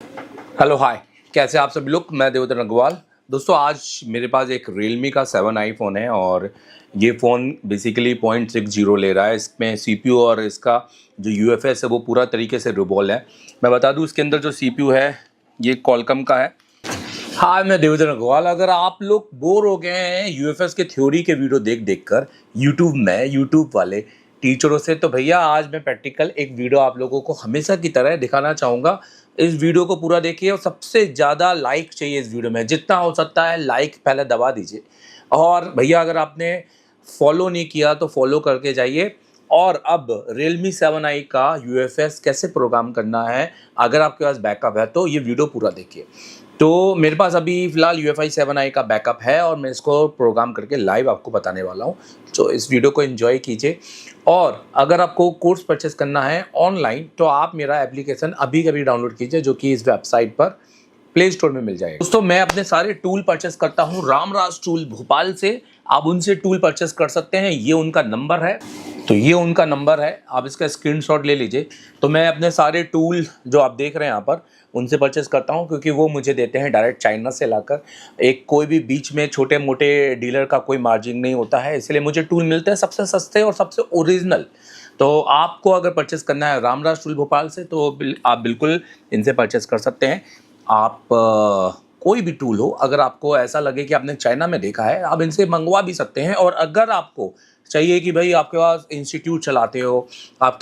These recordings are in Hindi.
हेलो हाय, कैसे आप सभी लोग। मैं देवेंद्र अग्रवाल। दोस्तों, आज मेरे पास एक Realme का 7i फ़ोन है और ये फ़ोन बेसिकली 0.60 ले रहा है। इसमें CPU और इसका जो UFS है वो पूरा तरीके से रिवॉल्व है। मैं बता दूं, इसके अंदर जो CPU है ये Qualcomm का है। हाँ, मैं देवेंद्र अग्रवाल। अगर आप लोग बोर हो गए हैं यूएफएस के थ्योरी के वीडियो देख देख कर यूट्यूब वाले टीचरों से, तो भैया आज मैं प्रैक्टिकल एक वीडियो आप लोगों को हमेशा की तरह दिखाना चाहूँगा। इस वीडियो को पूरा देखिए और सबसे ज़्यादा लाइक चाहिए इस वीडियो में, जितना हो सकता है लाइक पहले दबा दीजिए। और भैया अगर आपने फॉलो नहीं किया तो फॉलो करके जाइए। और अब Realme 7i का UFS कैसे प्रोग्राम करना है, अगर आपके पास बैकअप है तो ये वीडियो पूरा देखिए। तो मेरे पास अभी फ़िलहाल UFI 7i का बैकअप है और मैं इसको प्रोग्राम करके लाइव आपको बताने वाला हूँ। तो इस वीडियो को एंजॉय कीजिए। और अगर आपको कोर्स परचेस करना है ऑनलाइन तो आप मेरा एप्लीकेशन अभी कभी डाउनलोड कीजिए, जो कि इस वेबसाइट पर प्ले स्टोर में मिल जाएगा। दोस्तों, मैं अपने सारे टूल परचेस करता हूँ रामराज टूल भोपाल से। आप उनसे टूल परचेस कर सकते हैं। ये उनका नंबर है, तो ये उनका नंबर है, आप इसका स्क्रीनशॉट ले लीजिए। तो मैं अपने सारे टूल जो आप देख रहे हैं यहाँ पर उनसे परचेस करता हूँ, क्योंकि वो मुझे देते हैं डायरेक्ट चाइना से लाकर। एक कोई भी बीच में छोटे मोटे डीलर का कोई मार्जिन नहीं होता है, इसलिए मुझे टूल मिलते हैं सबसे सस्ते और सबसे ओरिजिनल। तो आपको अगर परचेस करना है रामराज टूल भोपाल से तो आप बिल्कुल इनसे परचेस कर सकते हैं। आप कोई भी टूल हो, अगर आपको ऐसा लगे कि आपने चाइना में देखा है, आप इनसे मंगवा भी सकते हैं। और अगर आपको चाहिए कि भाई आपके पास इंस्टीट्यूट चलाते हो, आप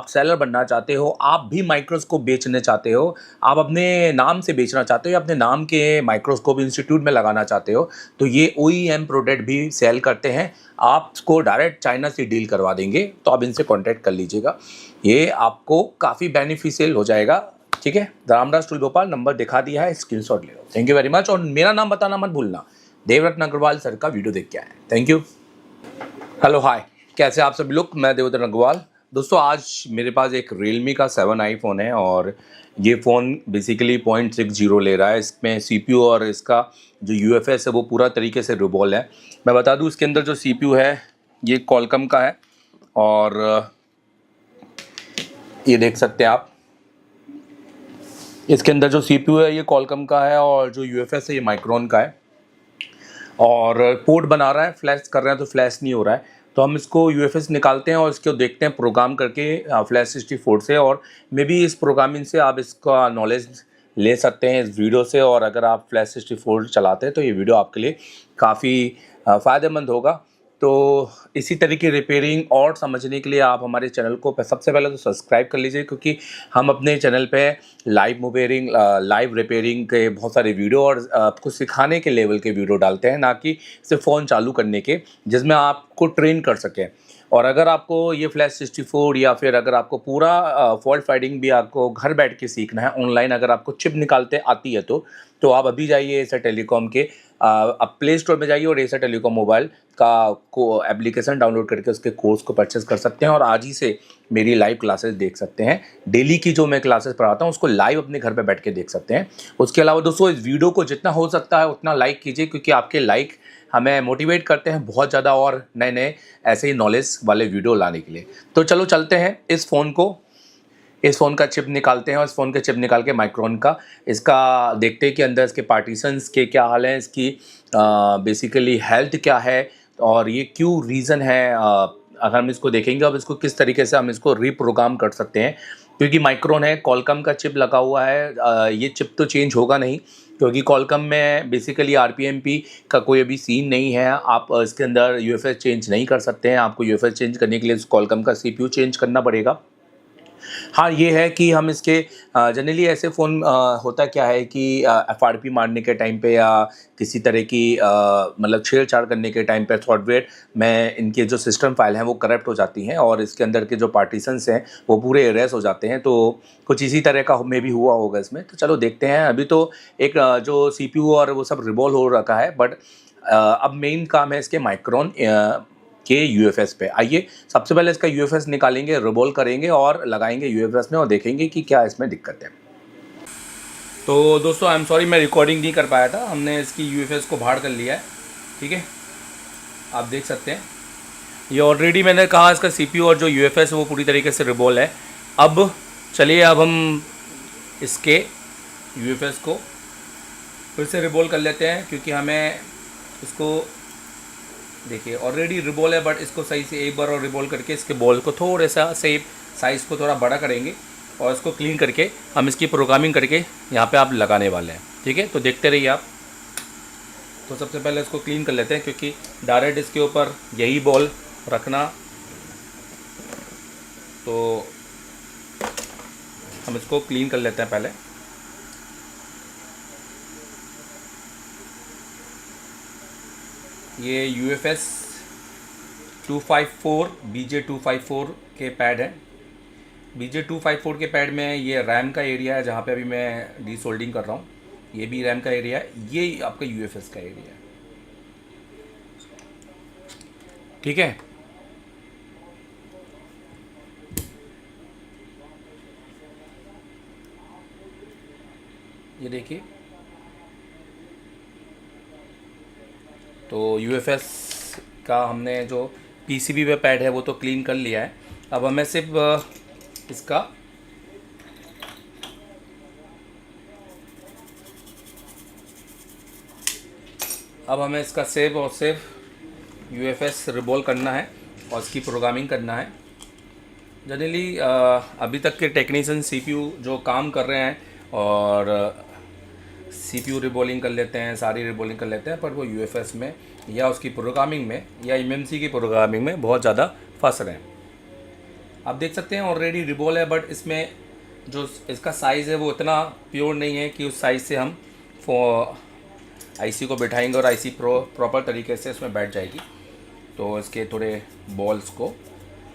सेलर बनना चाहते हो, आप भी माइक्रोस्कोप बेचने चाहते हो, आप अपने नाम से बेचना चाहते हो या अपने नाम के माइक्रोस्कोप इंस्टीट्यूट में लगाना चाहते हो, तो ये OEM प्रोडक्ट भी सेल करते हैं। आपको डायरेक्ट चाइना से डील करवा देंगे, तो आप इनसे कॉन्टैक्ट कर लीजिएगा। ये आपको काफ़ी बेनिफिशियल हो जाएगा। ठीक है, रामदास टूल भोपाल नंबर दिखा दिया है, स्क्रीनशॉट ले लो। Thank you very much. और मेरा नाम बताना मत भूलना, देवरत्न अग्रवाल सर का वीडियो देख के आए। Thank you. हेलो हाय, कैसे आप सभी लोग। मैं देवेंद्र अग्रवाल। दोस्तों, आज मेरे पास एक Realme का 7i फ़ोन है और ये फ़ोन बेसिकली 0.60 ले रहा है। इसमें CPU और इसका जो UFS है वो पूरा तरीके से रिवॉल्व है। मैं बता दूं, इसके अंदर जो CPU है ये Qualcomm का है और ये देख सकते हैं आप। इसके अंदर जो CPU है ये Qualcomm का है और जो UFS है ये माइक्रोन का है। और पोर्ट बना रहा है, फ्लैश कर रहे हैं तो फ्लैश नहीं हो रहा है, तो हम इसको UFS निकालते हैं और इसको देखते हैं प्रोग्राम करके फ्लैश 64 से। और मे बी इस प्रोग्रामिंग से आप इसका नॉलेज ले सकते हैं इस वीडियो से। और अगर आप फ्लैश 64 चलाते हैं तो ये वीडियो आपके लिए काफ़ी फ़ायदेमंद होगा। तो इसी तरह की रिपेयरिंग और समझने के लिए आप हमारे चैनल को सबसे पहले तो सब्सक्राइब कर लीजिए, क्योंकि हम अपने चैनल पे लाइव रिपेयरिंग के बहुत सारे वीडियो और आपको सिखाने के लेवल के वीडियो डालते हैं, ना कि सिर्फ फ़ोन चालू करने के, जिसमें आपको ट्रेन कर सकें। और अगर आपको ये फ्लैश 64 या फिर अगर आपको पूरा फॉल्ट फाइंडिंग भी आपको घर बैठ के सीखना है ऑनलाइन, अगर आपको चिप निकालते आती है तो आप अभी जाइए एसर टेलीकॉम के आप प्ले स्टोर में जाइए और एसर टेलीकॉम मोबाइल का एप्लीकेशन डाउनलोड करके उसके कोर्स को परचेस कर सकते हैं और आज ही से मेरी लाइव क्लासेस देख सकते हैं। डेली की जो मैं क्लासेस पढ़ाता हूँ उसको लाइव अपने घर पे बैठ के देख सकते हैं। उसके अलावा दोस्तों, इस वीडियो को जितना हो सकता है उतना लाइक कीजिए, क्योंकि आपके लाइक हमें मोटिवेट करते हैं बहुत ज़्यादा और नए नए ऐसे ही नॉलेज वाले वीडियो लाने के लिए। तो चलो चलते हैं इस फ़ोन का चिप निकालते हैं और इस फ़ोन का चिप निकाल के माइक्रोन का इसका देखते हैं कि अंदर इसके पार्टीशंस के क्या हाल हैं, इसकी बेसिकली हेल्थ क्या है और ये क्यों रीज़न है। अगर हम इसको देखेंगे अब इसको किस तरीके से हम इसको रीप्रोग्राम कर सकते हैं, क्योंकि माइक्रोन है, कॉलकम का चिप लगा हुआ है। ये चिप तो चेंज होगा नहीं, क्योंकि कॉलकम में बेसिकली RPMP का कोई अभी सीन नहीं है। आप इसके अंदर UFS चेंज नहीं कर सकते हैं। आपको UFS चेंज करने के लिए कॉलकम का CPU चेंज करना पड़ेगा। हाँ, ये है कि हम इसके जनरली ऐसे फ़ोन होता क्या है कि FRP मारने के टाइम पे या किसी तरह की मतलब छेड़छाड़ करने के टाइम पे सॉफ्टवेयर में इनके जो सिस्टम फाइल हैं वो करप्ट हो जाती हैं और इसके अंदर के जो पार्टीशंस हैं वो पूरे इरेज हो जाते हैं। तो कुछ इसी तरह का मे भी हुआ होगा इसमें। तो चलो देखते हैं। अभी तो एक जो CPU और वो सब रिवॉल्व हो रखा है, बट अब मेन काम है इसके माइक्रोन के UFS पे। आइए सबसे पहले इसका UFS निकालेंगे, रिवॉल्व करेंगे और लगाएंगे UFS में और देखेंगे कि क्या इसमें दिक्कत है। तो दोस्तों, आई एम सॉरी, मैं रिकॉर्डिंग नहीं कर पाया था। हमने इसकी UFS को बाहर कर लिया है। ठीक है, आप देख सकते हैं ये ऑलरेडी मैंने कहा इसका CPU और जो UFS है वो पूरी तरीके से रिवॉल्व है। अब चलिए, अब हम इसके यूएफएस को फिर से रिबोल कर लेते हैं, क्योंकि हमें इसको देखिए ऑलरेडी रिबोल है, बट इसको सही से एक बार और रिबोल करके इसके बॉल को थोड़ा सा शेप साइज़ को थोड़ा बड़ा करेंगे और इसको क्लीन करके हम इसकी प्रोग्रामिंग करके यहाँ पे आप लगाने वाले हैं। ठीक है, तो देखते रहिए आप। तो सबसे पहले इसको क्लीन कर लेते हैं, क्योंकि डायरेक्ट इसके ऊपर यही बॉल रखना, तो हम इसको क्लीन कर लेते हैं पहले। ये UFS 254 BJ254 के पैड है। BJ254 के पैड में ये रैम का एरिया है, जहाँ पे अभी मैं डीसोल्डिंग कर रहा हूँ। ये भी रैम का एरिया है, ये आपका UFS का एरिया है। ठीक है, ये देखिए। तो UFS का हमने जो PCB पे पैड है वो तो क्लीन कर लिया है। अब हमें सिर्फ इसका सिर्फ और सिर्फ UFS रिबॉल करना है और इसकी प्रोग्रामिंग करना है। जनरली अभी तक के टेक्नीशियन CPU जो काम कर रहे हैं और CPU रिबॉलिंग कर लेते हैं, सारी रिबॉलिंग कर लेते हैं, पर वो UFS में या उसकी प्रोग्रामिंग में या MMC की प्रोग्रामिंग में बहुत ज़्यादा फंस रहे हैं। आप देख सकते हैं ऑलरेडी रिबॉल है, बट इसमें जो इसका साइज़ है वो इतना प्योर नहीं है कि उस साइज़ से हम IC को बिठाएंगे और IC प्रॉपर तरीके से इसमें बैठ जाएगी। तो इसके थोड़े बॉल्स को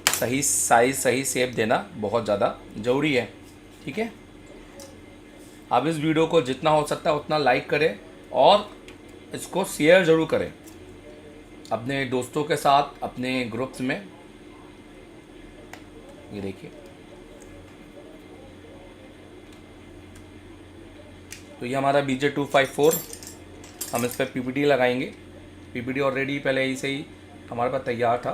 सही साइज़ सही शेप देना बहुत ज़्यादा ज़रूरी है। ठीक है, आप इस वीडियो को जितना हो सकता है उतना लाइक करें और इसको शेयर ज़रूर करें अपने दोस्तों के साथ, अपने ग्रुप्स में। ये देखिए, तो ये हमारा BJ254, हम इस पर PPT लगाएंगे। PPT ऑलरेडी पहले ही से ही हमारे पास तैयार था,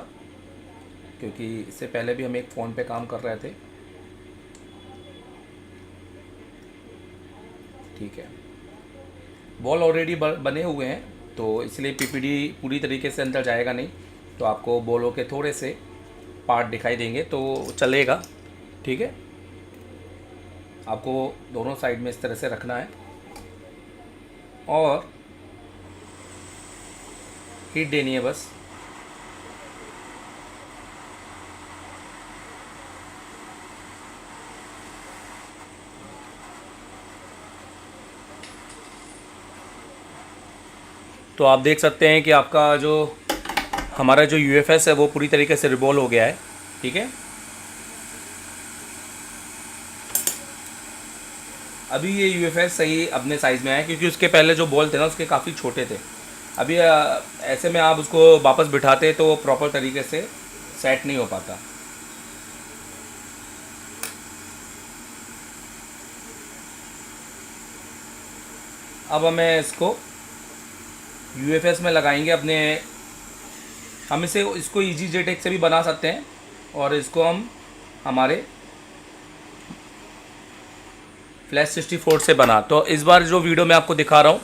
क्योंकि इससे पहले भी हम एक फ़ोन पे काम कर रहे थे। ठीक है, बॉल ऑलरेडी बने हुए हैं, तो इसलिए PPT पूरी तरीके से अंदर जाएगा नहीं, तो आपको बॉलों के थोड़े से पार्ट दिखाई देंगे तो चलेगा। ठीक है, आपको दोनों साइड में इस तरह से रखना है और हीट देनी है बस। तो आप देख सकते हैं कि आपका जो हमारा जो UFS है वो पूरी तरीके से रिबॉल हो गया है। ठीक है, अभी ये UFS सही अपने साइज़ में है, क्योंकि उसके पहले जो बॉल थे ना उसके काफ़ी छोटे थे। अभी ऐसे में आप उसको वापस बिठाते तो प्रॉपर तरीके से सेट नहीं हो पाता। अब हमें इसको UFS में लगाएंगे अपने। हम इसको EasyJet से भी बना सकते हैं और इसको हम हमारे फ्लैश 64 से बना। तो इस बार जो वीडियो मैं आपको दिखा रहा हूँ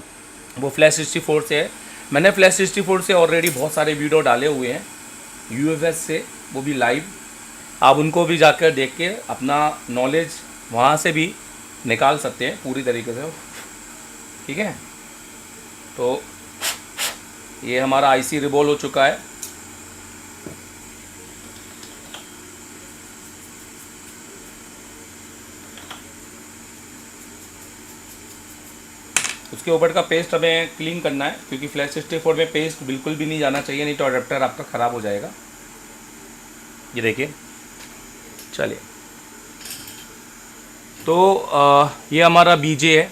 वो फ्लैश 64 से है। मैंने फ्लैश 64 से ऑलरेडी बहुत सारे वीडियो डाले हुए हैं UFS से, वो भी लाइव। आप उनको भी जाकर देख के अपना नॉलेज वहाँ से भी निकाल सकते हैं पूरी तरीके से। ठीक है, तो ये हमारा IC रिबॉल हो चुका है। उसके ऊपर का पेस्ट हमें क्लीन करना है, क्योंकि फ्लैश 64 में पेस्ट बिल्कुल भी नहीं जाना चाहिए, नहीं तो अडेप्टर आपका ख़राब हो जाएगा। ये देखिए, चलिए। तो ये हमारा BJ है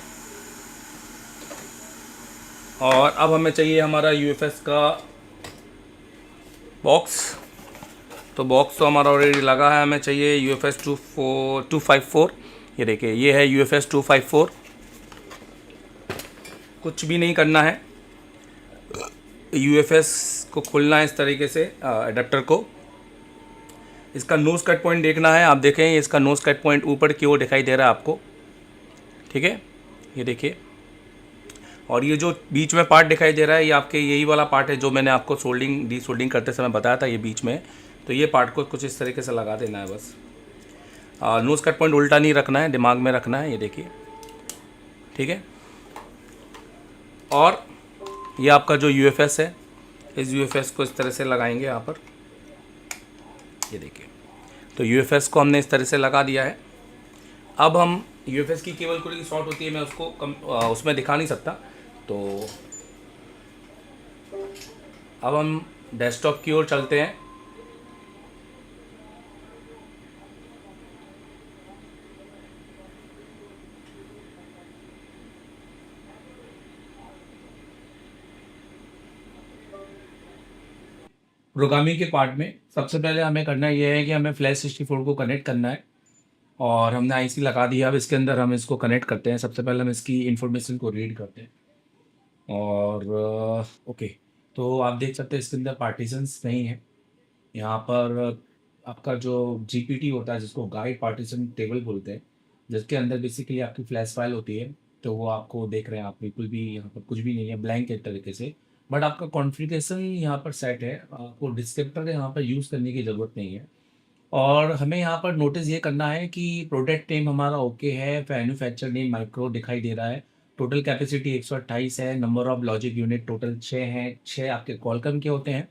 और अब हमें चाहिए हमारा UFS का बॉक्स। तो बॉक्स तो हमारा ऑलरेडी लगा है, हमें चाहिए UFS 254। ये देखिए, ये है UFS 254। कुछ भी नहीं करना है, UFS को खोलना है इस तरीके से अडेप्टर को। इसका नोज़ कट पॉइंट देखना है। आप देखें इसका नोज़ कट पॉइंट ऊपर की ओर दिखाई दे रहा है आपको। ठीक है, ये देखिए। और ये जो बीच में पार्ट दिखाई दे रहा है, ये आपके यही वाला पार्ट है जो मैंने आपको सोल्डिंग डी सोल्डिंग करते समय बताया था, ये बीच में है। तो ये पार्ट को कुछ इस तरीके से लगा देना है बस। नोज कट पॉइंट उल्टा नहीं रखना है, दिमाग में रखना है, ये देखिए, ठीक है। और ये आपका जो यूएफएस है, इस यूएफएस को इस तरह से लगाएंगे यहाँ पर, ये देखिए। तो यूएफएस को हमने इस तरह से लगा दिया है। अब हम यूएफएस की केबल थोड़ी शॉर्ट होती है, मैं उसको उसमें दिखा नहीं सकता। तो अब हम डेस्कटॉप की ओर चलते हैं। प्रोग्रामिंग के पार्ट में सबसे पहले हमें करना ये है कि हमें फ्लैश 64 को कनेक्ट करना है। और हमने आईसी लगा दिया। अब इसके अंदर हम इसको कनेक्ट करते हैं। सबसे पहले हम इसकी इंफॉर्मेशन को रीड करते हैं। और ओके, तो आप देख सकते हैं इसके अंदर पार्टीशंस नहीं है। यहाँ पर आपका जो जीपीटी होता है, जिसको गाइड पार्टीशन टेबल बोलते हैं, जिसके अंदर बेसिकली आपकी फ्लैश फाइल होती है, तो वो आपको देख रहे हैं आप, बिल्कुल भी यहाँ पर कुछ भी नहीं है, ब्लैंक एक तरीके से। बट आपका कॉन्फ़िगरेशन यहाँ पर सेट है, आपको डिस्क्रिप्टर यहाँ पर यूज़ करने की ज़रूरत नहीं है। और हमें यहाँ पर नोटिस ये करना है कि प्रोडक्ट नेम हमारा ओके है, मैन्युफैक्चर नेम माइक्रो दिखाई दे रहा है, टोटल कैपेसिटी 128 है, number of logic unit total 6 हैं, 6 आपके क्वालकॉम के होते हैं,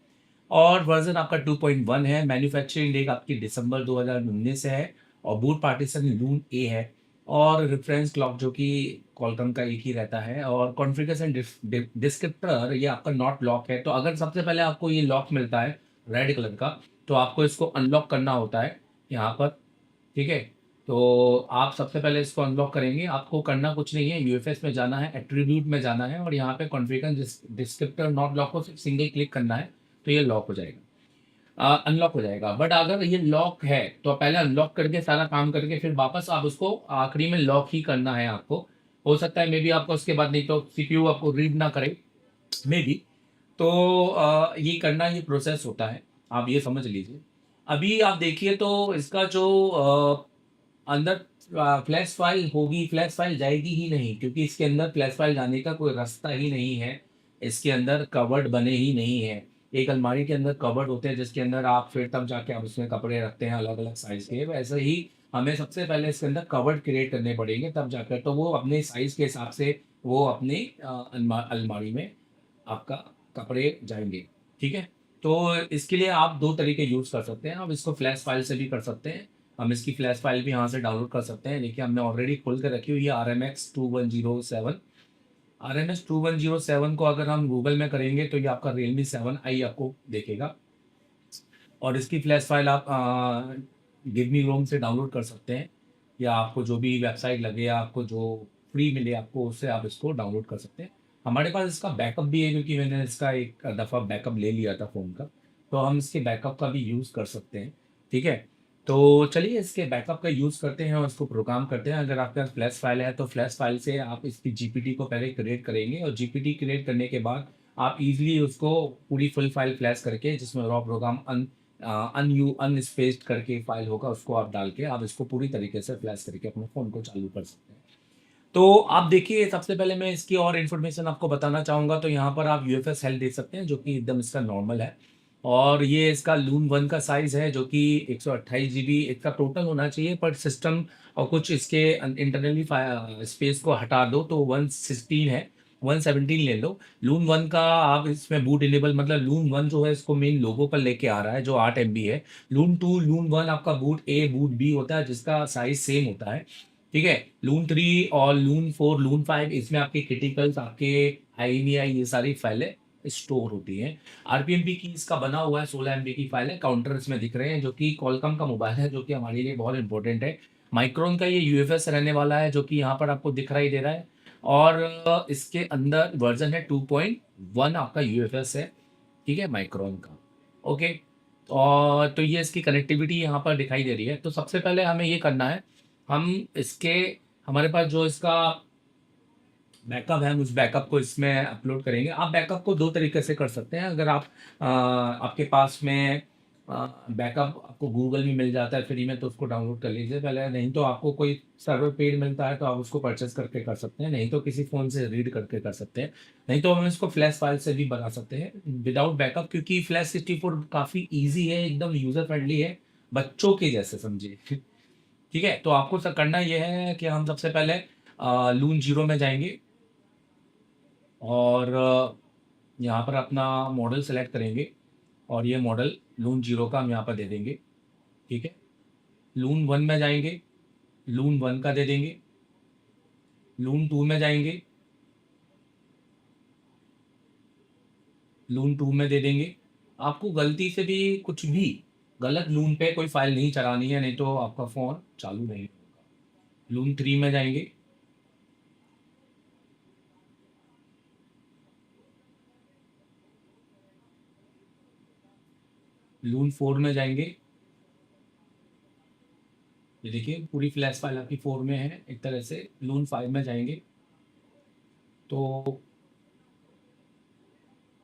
और वर्जन आपका 2.1 है। मैन्युफैक्चरिंग डेट आपकी दिसंबर 2019 है, और बूट पार्टीशन लून ए है, और रेफरेंस क्लॉक जो कि क्वालकॉम का एक ही रहता है, और कॉन्फ़िगरेशन डिस्क्रिप्टर ये आपका नॉट लॉक है। तो अगर सबसे पहले आपको ये लॉक मिलता है रेड कलर का, तो आपको इसको अनलॉक करना होता है यहाँ पर, ठीक है। तो आप सबसे पहले इसको अनलॉक करेंगे। आपको करना कुछ नहीं है, यूएफएस में जाना है, एट्रीब्यूट में जाना है, और यहाँ पे कॉन्फ़िगर डिस्क्रिप्टर नॉट लॉक को सिंगल क्लिक करना है, तो ये लॉक हो जाएगा, अनलॉक हो जाएगा। बट अगर ये लॉक है तो पहले अनलॉक करके सारा काम करके फिर वापस आप उसको आखिरी में लॉक ही करना है आपको। हो सकता है मे बी आपको उसके बाद नहीं तो सीपीयू आपको रीड ना करे, मे बी। तो ये करना, ये प्रोसेस होता है, आप ये समझ लीजिए। अभी आप देखिए तो इसका जो अंदर फ्लैश फाइल होगी, फ्लैश फाइल जाएगी ही नहीं, क्योंकि इसके अंदर फ्लैश फाइल जाने का कोई रास्ता ही नहीं है। इसके अंदर कवर्ड बने ही नहीं है। एक अलमारी के अंदर कवर्ड होते हैं, जिसके अंदर आप फिर तब जाके आप उसमें कपड़े रखते हैं अलग अलग साइज के। वैसे ही हमें सबसे पहले इसके अंदर कवर्ड क्रिएट करने पड़ेंगे, तब जाकर तो वो अपने साइज के हिसाब से वो अपनी अलमारी में आपका कपड़े जाएंगे, ठीक है। तो इसके लिए आप दो तरीके यूज़ कर सकते हैं। आप इसको फ्लैश फाइल से भी कर सकते हैं, हम इसकी फ्लैश फाइल भी यहाँ से डाउनलोड कर सकते हैं। देखिए हमने ऑलरेडी खोल कर रखी हुई है RMX 2107। RMX 2107 को अगर हम गूगल में करेंगे तो ये आपका Realme 7i आपको देखेगा, और इसकी फ्लैश फाइल आप गिव मी रोम से डाउनलोड कर सकते हैं, या आपको जो भी वेबसाइट लगे या आपको जो फ्री मिले आपको, उससे आप इसको डाउनलोड कर सकते हैं। हमारे पास इसका बैकअप भी है, क्योंकि मैंने इसका एक दफ़ा बैकअप ले लिया था फ़ोन का, तो हम इसके बैकअप का भी यूज़ कर सकते हैं, ठीक है। तो चलिए इसके बैकअप का यूज़ करते हैं और इसको प्रोग्राम करते हैं। अगर आपके पास फ्लैश फाइल है तो फ्लैश फाइल से आप इसकी जीपीटी को पहले क्रिएट करेंगे, और जीपीटी क्रिएट करने के बाद आप इजीली उसको पूरी फुल फाइल फ्लैश करके, जिसमें रॉ प्रोग्राम अनस्पेस्ड करके फाइल होगा, उसको आप डाल के आप इसको पूरी तरीके से फ्लैश करके अपने फ़ोन को चालू कर सकते हैं। तो आप देखिए, सबसे पहले मैं इसकी और इन्फॉर्मेशन आपको बताना चाहूँगा। तो यहाँ पर आप यूएफएस हेल्थ देख सकते हैं, जो कि एकदम इसका नॉर्मल है, और ये इसका लून 1 का साइज़ है, जो कि 128 जीबी इसका टोटल होना चाहिए, पर सिस्टम और कुछ इसके इंटरनली स्पेस को हटा दो तो 116 है, 117 ले लो। लून 1 का आप इसमें बूट इनेबल, मतलब लून 1 जो है इसको मेन लोगो पर लेके आ रहा है, जो 8 एमबी है। लून 2, लून 1 आपका बूट ए, बूट बी होता है, जिसका साइज़ सेम होता है, ठीक है। लून 3 और लून 4, लून 5, इसमें आपके क्रिटिकल्स, आपके आईएनआई, ये सारी फाइलें स्टोर होती हैं। आरपीएमपी की इसका बना हुआ है, 16 एमबी की फाइल है। काउंटर इसमें दिख रहे हैं, जो कि कॉलकॉम का मोबाइल है, जो कि हमारे लिए बहुत इंपॉर्टेंट है। माइक्रोन का ये यूएफएस रहने वाला है, जो कि यहाँ पर आपको दिखाई दे रहा है, और इसके अंदर वर्जन है 2.1 आपका यूएफएस है, ठीक है, माइक्रोन का। ओके, और तो ये इसकी कनेक्टिविटी यहाँ पर दिखाई दे रही है। तो सबसे पहले हमें ये करना है, हम इसके, हमारे पास जो इसका बैकअप है, हम उस बैकअप को इसमें अपलोड करेंगे। आप बैकअप को दो तरीके से कर सकते हैं। अगर आप आपके पास में बैकअप आपको गूगल में मिल जाता है फ्री में, तो उसको डाउनलोड कर लीजिए पहले, नहीं तो आपको कोई सर्वर पेड मिलता है तो आप उसको परचेस करके कर सकते हैं, नहीं तो किसी फ़ोन से रीड करके कर सकते हैं, नहीं तो हम इसको फ्लैश फाइल से भी बना सकते हैं विदाउट बैकअप, क्योंकि फ्लैश 64 काफ़ी ईजी है, एकदम यूज़र फ्रेंडली है, बच्चों के जैसे समझिए। ठीक है, तो आपको करना यह है कि हम सबसे पहले लून जीरो में जाएंगे और यहाँ पर अपना मॉडल सेलेक्ट करेंगे और ये मॉडल लून जीरो का हम यहाँ पर दे देंगे। ठीक है, लून वन में जाएंगे, लून वन का दे देंगे, लून टू में जाएंगे, लून टू में दे देंगे। आपको गलती से भी कुछ भी गलत लून पे कोई फाइल नहीं चलानी है, नहीं तो आपका फ़ोन चालू नहीं होगा। लून थ्री में जाएंगे, लून फोर में जाएंगे, ये देखिए पूरी फ्लैश फाइल आपकी फोर में है एक तरह से। लून फाइव में जाएंगे तो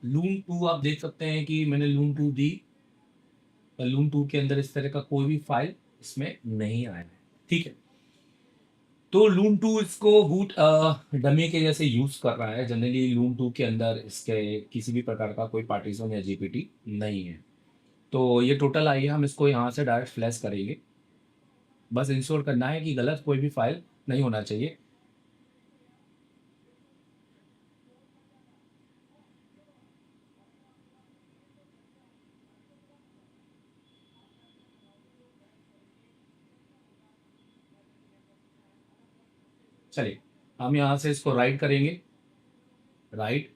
लून टू आप देख सकते हैं कि मैंने लून टू दी, लून टू के अंदर इस तरह का कोई भी फाइल इसमें नहीं आया है। ठीक है, तो लून टू इसको बूट डमी के जैसे यूज कर रहा है। जनरली लून टू के अंदर इसके किसी भी प्रकार का कोई पार्टीशन या जीपीटी नहीं है। तो ये टोटल आई है, हम इसको यहाँ से डायरेक्ट फ्लैश करेंगे। बस इंश्योर करना है कि गलत कोई भी फाइल नहीं होना चाहिए। चलिए, हम यहाँ से इसको राइट करेंगे, राइट।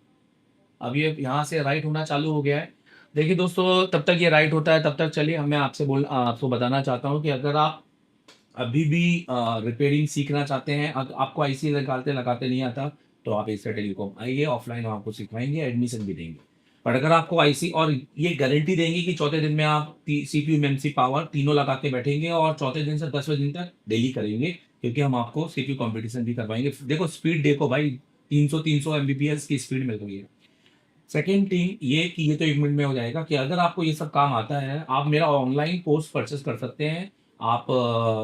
अब ये यहाँ से राइट होना चालू हो गया है। देखिए दोस्तों, तब तक ये राइट होता है तब तक चलिए, मैं आपको बताना चाहता हूँ कि अगर आप अभी भी रिपेयरिंग सीखना चाहते हैं, आपको आईसी लगाते लगाते नहीं आता, तो आप एसर टेलीकॉम आइए, ऑफलाइन हम आपको सिखाएंगे, एडमिशन भी देंगे। पर अगर आपको आईसी, और ये गारंटी देंगे कि चौथे दिन में आप सीपीयू मेमसी पावर तीनों लगा के बैठेंगे और चौथे दिन से 10वें दिन तक डेली करेंगे, क्योंकि हम आपको सीपीयू कंपटीशन भी करवाएंगे। देखो स्पीड देखो भाई, 300 एमबीपीएस की स्पीड मिल रही है। सेकेंड थिंग ये कि ये तो 1 मिनट में हो जाएगा, कि अगर आपको ये सब काम आता है, आप मेरा ऑनलाइन कोर्स परचेस कर सकते हैं। आप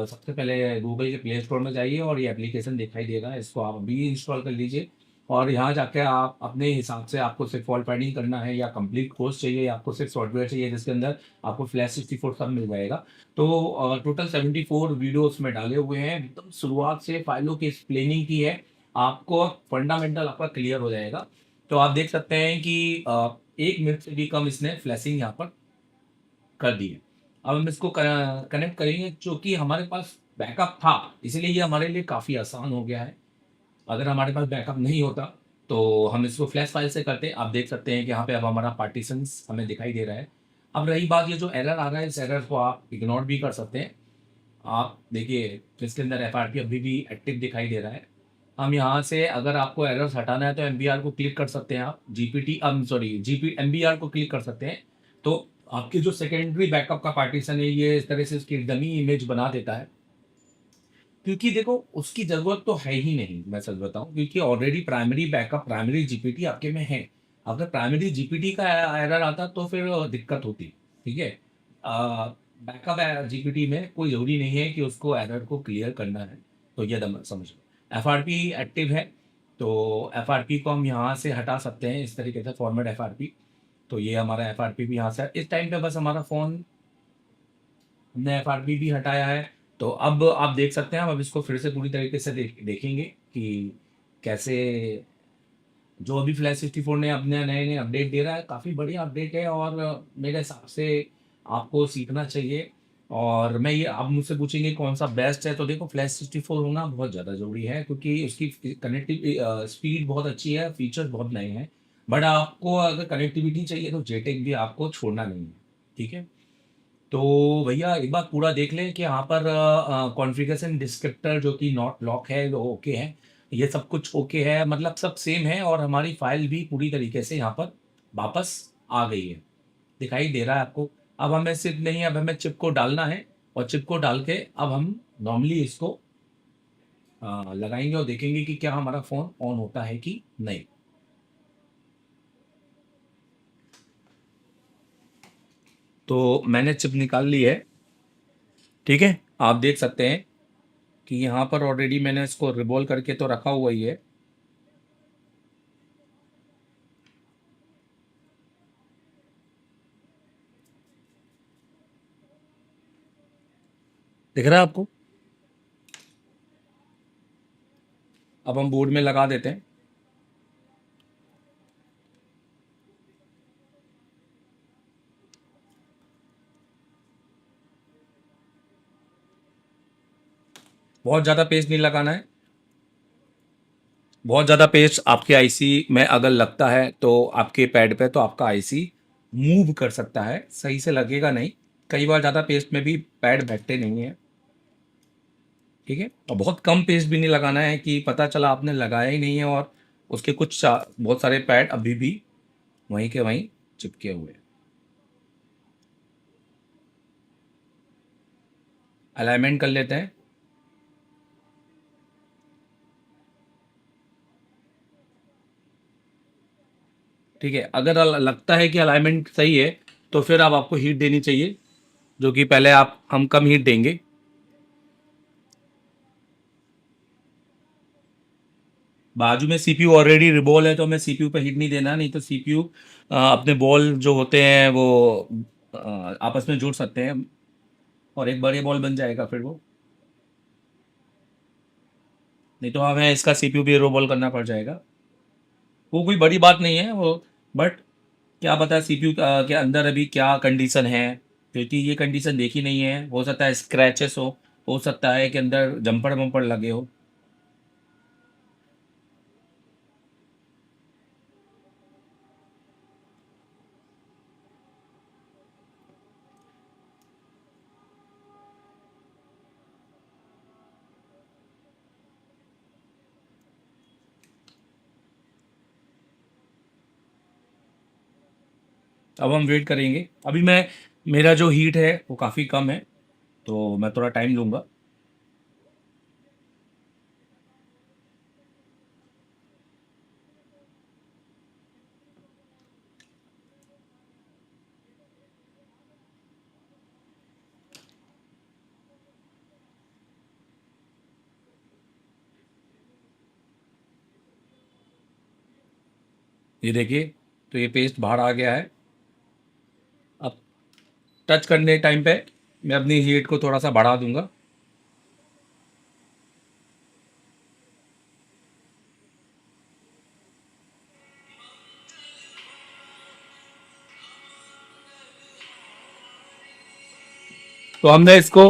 सबसे पहले गूगल के प्ले स्टोर में जाइए और ये एप्लीकेशन दिखाई देगा, इसको आप अभी इंस्टॉल कर लीजिए और यहाँ जाकर आप अपने हिसाब से, आपको सिर्फ फॉल्ट फाइंडिंग करना है या कंप्लीट कोर्स चाहिए या आपको सिर्फ सॉफ्टवेयर चाहिए जिसके अंदर आपको फ्लैश 64 सब मिल जाएगा। तो टोटल 74 वीडियो उसमें डाले हुए हैं, एकदम शुरुआत से फाइलों की एक्सप्लेनिंग की है, आपको फंडामेंटल आपका क्लियर हो जाएगा। तो आप देख सकते हैं कि 1 मिनट से भी कम इसने फ्लैशिंग यहाँ पर कर दी है। अब हम इसको कनेक्ट करेंगे, क्योंकि हमारे पास बैकअप था इसलिए ये हमारे लिए काफ़ी आसान हो गया है। अगर हमारे पास बैकअप नहीं होता तो हम इसको फ्लैश फाइल से करते। आप देख सकते हैं कि यहाँ पे अब हमारा पार्टीशंस हमें दिखाई दे रहा है। अब रही बात, ये जो एरर आ रहा है, इस एरर को आप इग्नोर भी कर सकते हैं। आप देखिए इसके अंदर एफआरपी अभी भी एक्टिव दिखाई दे रहा है। हम यहाँ से, अगर आपको एरर्स हटाना है तो एमबीआर को क्लिक कर सकते हैं, आप जीपीटी सॉरी जीपी एमबीआर को क्लिक कर सकते हैं। तो आपकी जो सेकेंडरी बैकअप का पार्टीशन है, ये इस तरह से उसकी डमी इमेज बना देता है, क्योंकि देखो उसकी ज़रूरत तो है ही नहीं, मैं सच बताऊं, क्योंकि already primary backup, primary GPT आपके में है। अगर प्राइमरी जीपीटी का एरर आता तो फिर दिक्कत होती। ठीक है, बैकअप जीपीटी में कोई ज़रूरी नहीं है कि उसको एरर को क्लियर करना है। तो ये समझ लो, एफआरपी एक्टिव है, तो एफआरपी को हम यहाँ से हटा सकते हैं इस तरीके से, फॉर्मेट एफआरपी। तो ये हमारा एफआरपी भी यहाँ से, इस टाइम पे बस हमारा फ़ोन, हमने एफआरपी भी हटाया है। तो अब आप देख सकते हैं, हम अब इसको फिर से पूरी तरीके से देखेंगे कि कैसे जो अभी फ्लैश 64 ने अपने नए नए अपडेट दे रहा है, काफ़ी बढ़िया अपडेट है और मेरे हिसाब से आपको सीखना चाहिए। और मैं ये, आप मुझसे पूछेंगे कौन सा बेस्ट है, तो देखो फ्लैश 64 होना बहुत ज़्यादा ज़रूरी है, क्योंकि उसकी कनेक्टिव स्पीड बहुत अच्छी है, फीचर्स बहुत नए हैं। बट आपको अगर कनेक्टिविटी चाहिए तो जेटेक भी आपको छोड़ना नहीं है। ठीक है, तो भैया एक बार पूरा देख लें कि यहाँ पर कॉन्फ़िगरेशन डिस्क्रिप्टर जो कि नॉट लॉक है वो ओके है, ये सब कुछ ओके है, मतलब सब सेम है, और हमारी फाइल भी पूरी तरीके से यहाँ पर वापस आ गई है, दिखाई दे रहा है आपको। अब हमें सिर्फ नहीं, अब हमें चिप को डालना है और चिप को डाल के अब हम नॉर्मली इसको लगाएंगे और देखेंगे कि क्या हमारा फ़ोन ऑन होता है कि नहीं। तो मैंने चिप निकाल ली है, ठीक है। आप देख सकते हैं कि यहाँ पर ऑलरेडी मैंने इसको रिवॉल्व करके तो रखा हुआ ही है। दिख रहा है आपको? अब हम बोर्ड में लगा देते हैं। बहुत ज़्यादा पेस्ट नहीं लगाना है। बहुत ज़्यादा पेस्ट आपके आईसी में अगर लगता है तो आपके पैड पे, तो आपका आईसी मूव कर सकता है, सही से लगेगा नहीं। कई बार ज़्यादा पेस्ट में भी पैड बैठते नहीं है, ठीक है। और बहुत कम पेस्ट भी नहीं लगाना है कि पता चला आपने लगाया ही नहीं है और उसके बहुत सारे पैड अभी भी वहीं के वहीं चिपके हुए हैं। अलाइनमेंट कर लेते हैं। ठीक है, अगर लगता है कि अलाइनमेंट सही है तो फिर अब आपको हीट देनी चाहिए, जो कि पहले हम कम हीट देंगे। बाजू में सीपीयू ऑलरेडी रिबॉल है तो हमें सीपीयू पे हीट नहीं देना, नहीं तो सीपीयू अपने बॉल जो होते हैं वो आपस में जुड़ सकते हैं और एक बड़े बॉल बन जाएगा फिर वो। नहीं तो हमें इसका सीपीयू भी रोबॉल करना पड़ जाएगा। वो कोई बड़ी बात नहीं है वो, बट क्या पता सीपीयू के अंदर अभी क्या कंडीशन है, क्योंकि ये कंडीशन देखी नहीं है। हो सकता है स्क्रैचेस हो सकता है कि अंदर जंपर वंपर लगे हो। अब हम वेट करेंगे। अभी मेरा जो हीट है वो काफ़ी कम है, तो मैं थोड़ा टाइम लूँगा। ये देखिए, तो ये पेस्ट बाहर आ गया है। अब टच करने टाइम पे मैं अपनी हीट को थोड़ा सा बढ़ा दूंगा। तो हमने इसको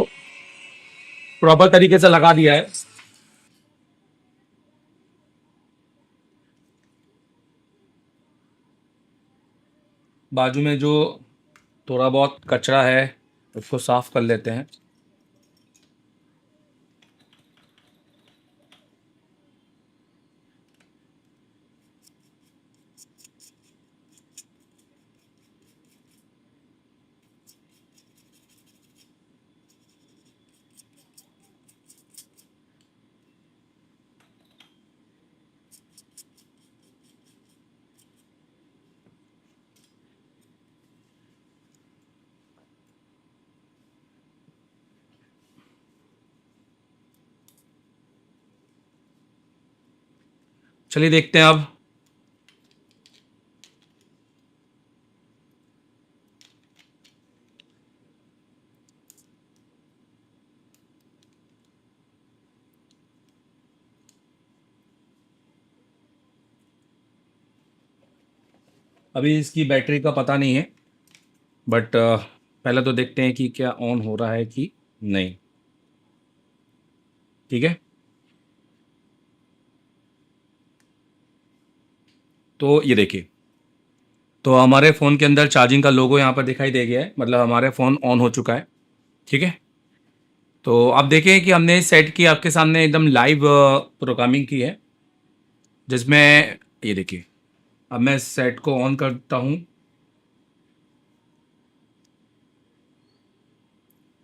प्रॉपर तरीके से लगा दिया है। बाजू में जो थोड़ा बहुत कचरा है उसको साफ कर लेते हैं। चलिए देखते हैं अब। अभी इसकी बैटरी का पता नहीं है, बट पहले तो देखते हैं कि क्या ऑन हो रहा है कि नहीं। ठीक है, तो ये देखिए, तो हमारे फ़ोन के अंदर चार्जिंग का लोगो यहाँ पर दिखाई दे गया है, मतलब हमारे फ़ोन ऑन हो चुका है। ठीक है, तो आप देखें कि हमने सेट की आपके सामने एकदम लाइव प्रोग्रामिंग की है, जिसमें ये देखिए, अब मैं सेट को ऑन करता हूँ।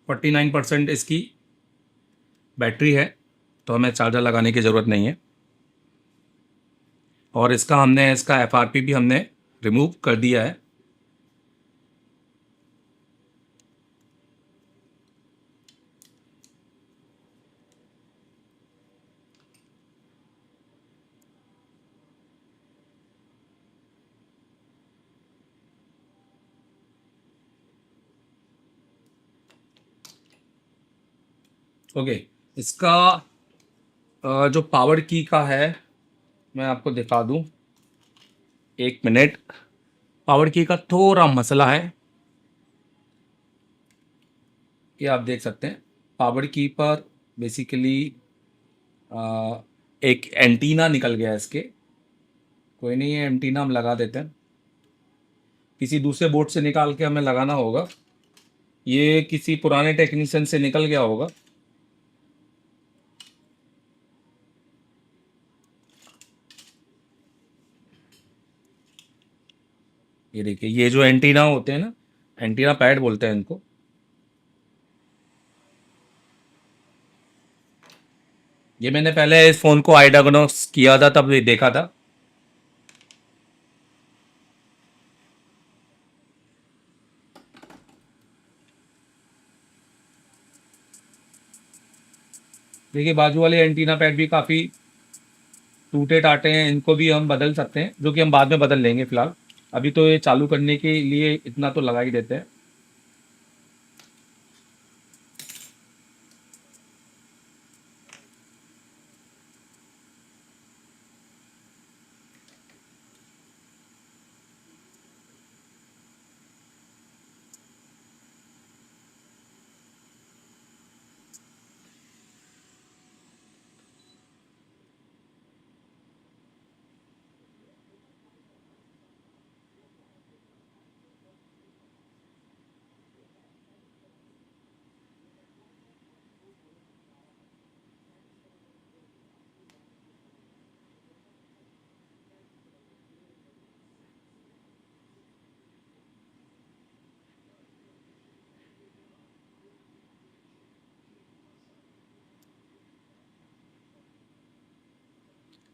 49% इसकी बैटरी है, तो हमें चार्जर लगाने की ज़रूरत नहीं है। और इसका एफआरपी भी हमने रिमूव कर दिया है। ओके, इसका जो पावर की का है मैं आपको दिखा दूं, 1 मिनट। पावर की का थोड़ा मसला है, ये आप देख सकते हैं। पावर की पर बेसिकली एक एंटीना निकल गया है इसके। कोई नहीं, ये एंटीना हम लगा देते हैं, किसी दूसरे बोर्ड से निकाल के हमें लगाना होगा। ये किसी पुराने टेक्नीशियन से निकल गया होगा। ये देखिए, ये जो एंटीना होते हैं ना, एंटीना पैड बोलते हैं इनको। ये मैंने पहले इस फ़ोन को आई डायग्नोस किया था, तब ये देखा था। देखिए, बाजू वाले एंटीना पैड भी काफ़ी टूटे टाटे हैं, इनको भी हम बदल सकते हैं, जो कि हम बाद में बदल लेंगे। फिलहाल अभी तो ये चालू करने के लिए इतना तो लगा ही देते हैं।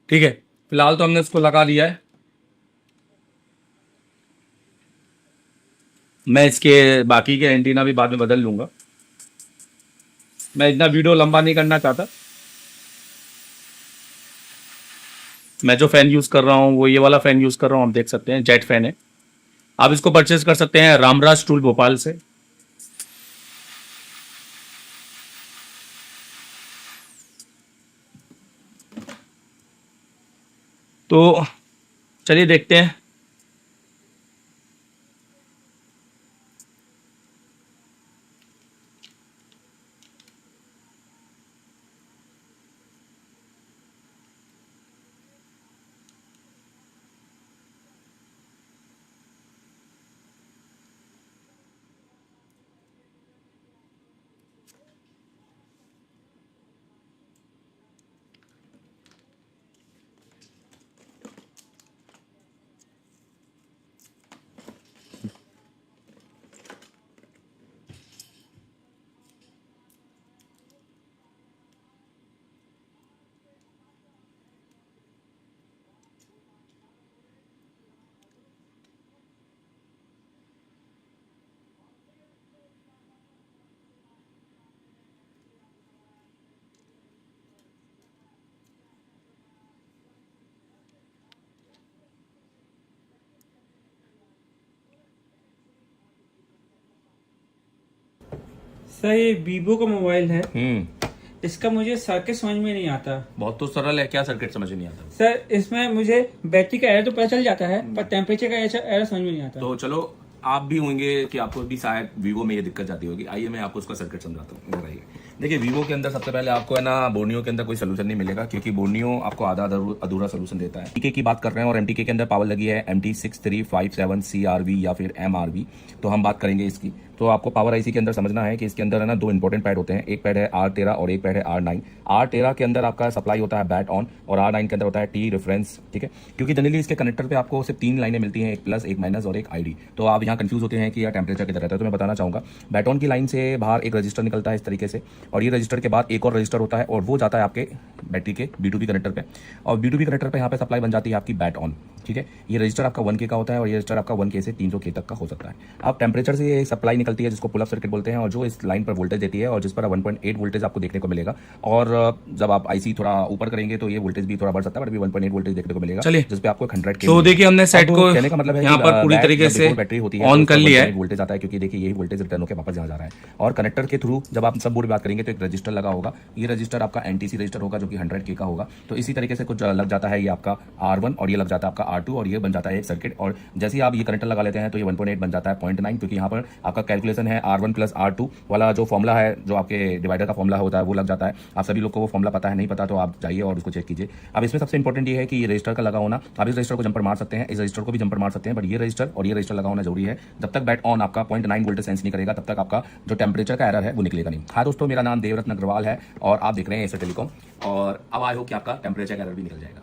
ठीक है, फिलहाल तो हमने इसको लगा दिया है। मैं इसके बाकी के एंटीना भी बाद में बदल लूँगा। मैं इतना वीडियो लंबा नहीं करना चाहता। मैं जो फ़ैन यूज़ कर रहा हूँ वो ये वाला फ़ैन यूज़ कर रहा हूँ, आप देख सकते हैं, जेट फ़ैन है। आप इसको परचेज़ कर सकते हैं रामराज टूल भोपाल से। तो चलिए देखते हैं। सर ये वीवो का मोबाइल है, हम्म, इसका मुझे सर्किट समझ में नहीं आता। बहुत तो सरल है, क्या सर्किट समझ नहीं आता? सर इसमें मुझे बैटरी का एरर तो पता चल जाता है, पर टेम्परेचर का एरर समझ में नहीं आता। तो चलो, आप भी होंगे कि आपको भी शायद वीवो में ये दिक्कत जाती होगी। आइए मैं आपको उसका सर्किट समझाता हूँ। इधर आइए। देखिए, वीवो के अंदर सबसे पहले आपको है ना, बोर्नियो के अंदर कोई सोल्यूशन नहीं मिलेगा, क्योंकि बोर्नियो आपको आधा अधूरा सोल्यूशन देता है। एमटीके की बात कर रहे हैं और एमटीके के अंदर पावर लगी है MT6357 CRV या फिर MRV। तो हम बात करेंगे इसकी। तो आपको पावर आईसी के अंदर समझना है कि इसके अंदर है ना, 2 इंपॉर्टेंट पैड होते हैं। एक पैड है R13 और एक पैड है R9। R13 के अंदर आपका सप्लाई होता है बैट ऑन, और R9 के अंदर होता है टी रेफरेंस। ठीक है, क्योंकि जनरली इसके कनेक्टर पे आपको सिर्फ 3 लाइनें मिलती हैं, एक प्लस, एक माइनस और एक आईडी। तो आप यहाँ कंफ्यूज होते हैं कि यार टेम्परेचर किधर रहता है। तो मैं बताना चाहूँगा, बैट ऑन की लाइन से बाहर एक रजिस्टर निकलता है इस तरीके से, और ये रजिस्टर के बाद एक और रजिस्टर होता है, और वो जाता है आपके बैटरी के B2B कनेक्टर पे, और B2B कनेक्टर पे यहाँ पे सप्लाई बन जाती है आपकी बैट ऑन। ठीक है, ये रजिस्टर आपका 1K का होता है, और ये रजिस्टर आपका 1K से 300K तक का हो सकता है। अब टेम्परेचर से ये सप्लाई निकल निकलती है जिसको पुल अप सर्किट बोलते हैं, और जो इस लाइन पर वोल्टेज देती है और जिस पर 1.8 वोल्टेज आपको देखने को मिलेगा। और जब आप आईसी थोड़ा ऊपर करेंगे तो ये वोल्टेज भी थोड़ा बढ़ सकता है, बट अभी 1.8 वोल्टेज देखने को मिलेगा। चलिए, जिस पे आपको 100 के तो देखिए हमने सेट को कहने का मतलब है यहाँ पर पूरी तरीके से बैटरी होती है ऑन कर लिया है। वोल्टेज आता है, क्योंकि देखिए यही वोल्टेज रिटर्न होकर वापस जा रहा है। और कनेक्टर के थ्रू जब आप सब बोर्ड बात करेंगे तो एक रजिस्टर लगा होगा, ये रजिस्टर आपका एनटीसी रजिस्टर होगा जो कि 100K का होगा। तो इसी तरीके से कुछ लग जाता है ये आपका R1 और ये लग जाता है आपका R2 और ये बन जाता है एक सर्किट। और जैसे ही आप ये कनेक्टर लगा लेते हैं तो ये 1.8 बन जाता है 0.9, क्योंकि यहाँ पर आपका कैलकुलेशन है R1 + R2 वाला जो फॉर्मुला है, जो आपके डिवाइडर का फॉर्मुला होता है वो लग जाता है। आप सभी लोग को वो फॉर्मुला पता है, नहीं पता तो आप जाइए और उसको चेक कीजिए। अब इसमें सबसे इंपॉर्टेंट ये है कि ये रजिस्टर का लगा होना, आप इस रजिस्टर को जंपर मार सकते हैं, इस रजिस्टर को भी जंपर मार सकते हैं, बट ये रजिस्टर और ये रजिस्टर लगा होना जरूरी है। जब तक बैट ऑन आपका 0.9 वोल्टेज सेंस नहीं करेगा तब तक आपका जो टेम्परेचर का एरर है वो निकलेगा नहीं। हाँ दोस्तों, मेरा नाम देवरत्न अग्रवाल है और आप देख रहे हैं एसर टेलीकॉम, और अब आई होप कि आपका टेम्परेचर का एरर भी निकल जाएगा।